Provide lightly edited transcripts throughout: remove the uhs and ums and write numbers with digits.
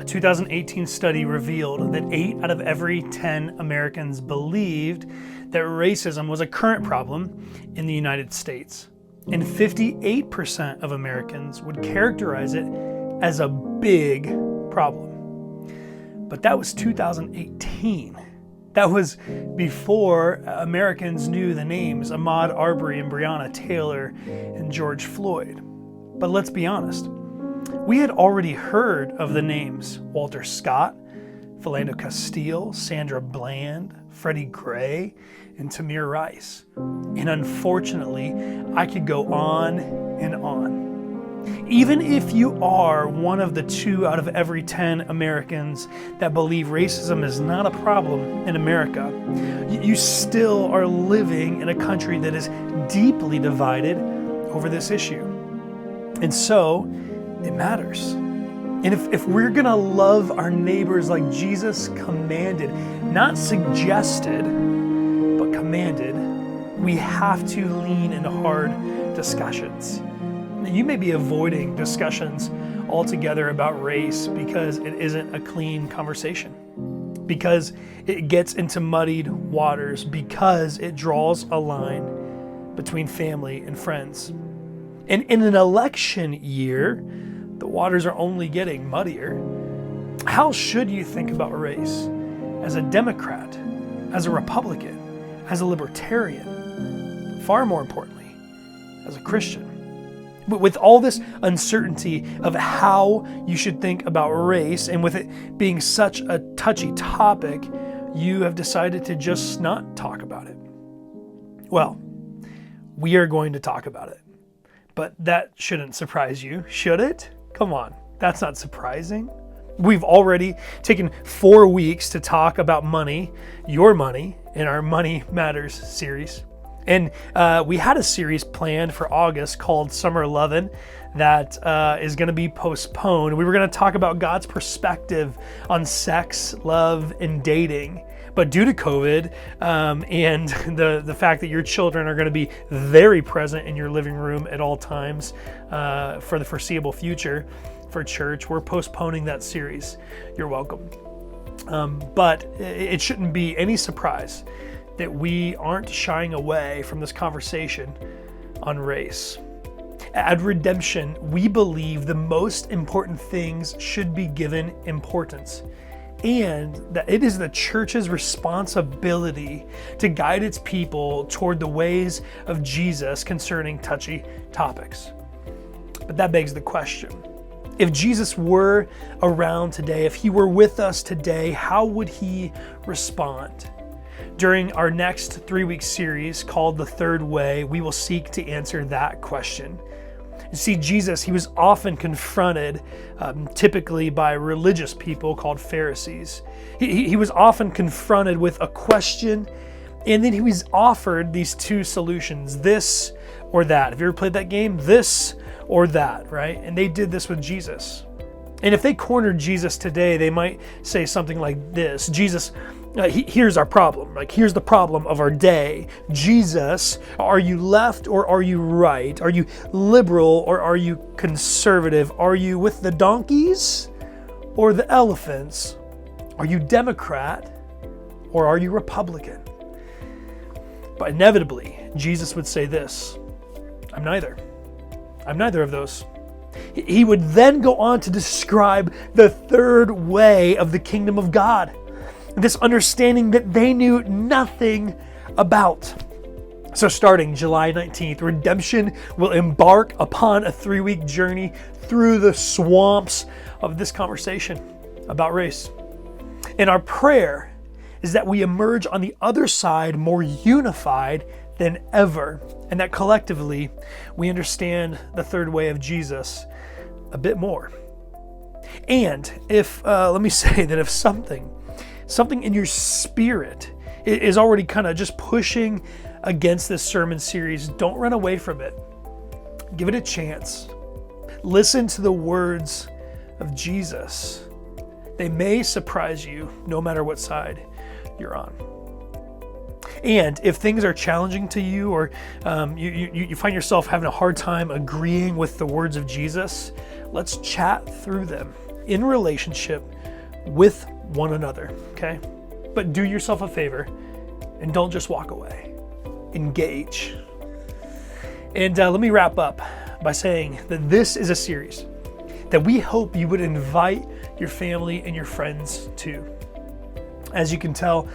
A 2018 study revealed that 8 out of every 10 Americans believed that racism was a current problem in the United States. And 58% of Americans would characterize it as a big problem. But that was 2018. That was before Americans knew the names Ahmaud Arbery and Breonna Taylor and George Floyd. But let's be honest, we had already heard of the names Walter Scott, Philando Castile, Sandra Bland, Freddie Gray, and Tamir Rice. And unfortunately, I could go on and on. Even if you are one of the 2 out of every 10 Americans that believe racism is not a problem in America, you still are living in a country that is deeply divided over this issue. And so, it matters. And if we're gonna love our neighbors like Jesus commanded, not suggested, but commanded, we have to lean into hard discussions. You may be avoiding discussions altogether about race because it isn't a clean conversation, because it gets into muddied waters, because it draws a line between family and friends. And in an election year, the waters are only getting muddier. How should you think about race? As a Democrat, as a Republican, as a libertarian, far more importantly, as a Christian. But with all this uncertainty of how you should think about race, and with it being such a touchy topic, you have decided to just not talk about it. Well, we are going to talk about it. But that shouldn't surprise you, should it? Come on, that's not surprising. We've already taken 4 weeks to talk about money, your money, in our Money Matters series. And we had a series planned for August called Summer Lovin' that is going to be postponed. We were going to talk about God's perspective on sex, love, and dating. But due to COVID and the fact that your children are going to be very present in your living room at all times for the foreseeable future for church, we're postponing that series. You're welcome. But it shouldn't be any surprise that we aren't shying away from this conversation on race. At Redemption, we believe the most important things should be given importance, and that it is the church's responsibility to guide its people toward the ways of Jesus concerning touchy topics. But that begs the question, if Jesus were around today, if he were with us today, how would he respond? During our next 3-week series called The Third Way, we will seek to answer that question. You see, Jesus, he was often confronted, typically by religious people called Pharisees. He was often confronted with a question, and then he was offered these 2 solutions, this or that. Have you ever played that game? This or that, right? And they did this with Jesus. And if they cornered Jesus today, they might say something like this: Jesus, here's our problem. Like, here's the problem of our day. Jesus, are you left or are you right? Are you liberal or are you conservative? Are you with the donkeys or the elephants? Are you Democrat or are you Republican? But inevitably, Jesus would say this: I'm neither. I'm neither of those. He would then go on to describe the third way of the kingdom of God, this understanding that they knew nothing about. So starting July 19th, Redemption will embark upon a 3-week journey through the swamps of this conversation about race. And our prayer is that we emerge on the other side more unified than ever, and that collectively we understand the third way of Jesus a bit more. And if, let me say that if something in your spirit is already kind of just pushing against this sermon series, don't run away from it. Give it a chance. Listen to the words of Jesus. They may surprise you no matter what side you're on. And if things are challenging to you, or you find yourself having a hard time agreeing with the words of Jesus, let's chat through them. in relationship with one another, okay? But do yourself a favor and don't just walk away. Engage. And let me wrap up by saying that this is a series that we hope you would invite your family and your friends to. As you can tell,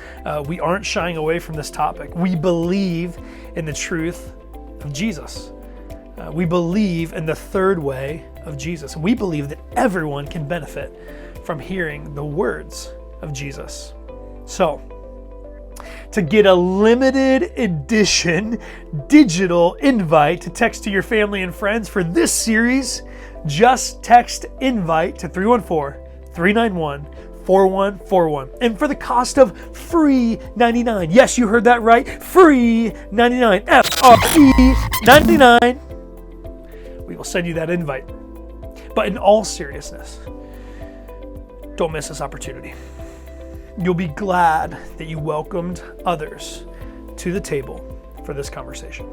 we aren't shying away from this topic. We believe in the truth of Jesus. We believe in the third way of Jesus. We believe that everyone can benefit from hearing the words of Jesus. So, to get a limited edition digital invite to text to your family and friends for this series, just text invite to 314-391-4141. And for the cost of free 99, yes, you heard that right, free 99, F-R-E 99, we will send you that invite. But in all seriousness, don't miss this opportunity. You'll be glad that you welcomed others to the table for this conversation.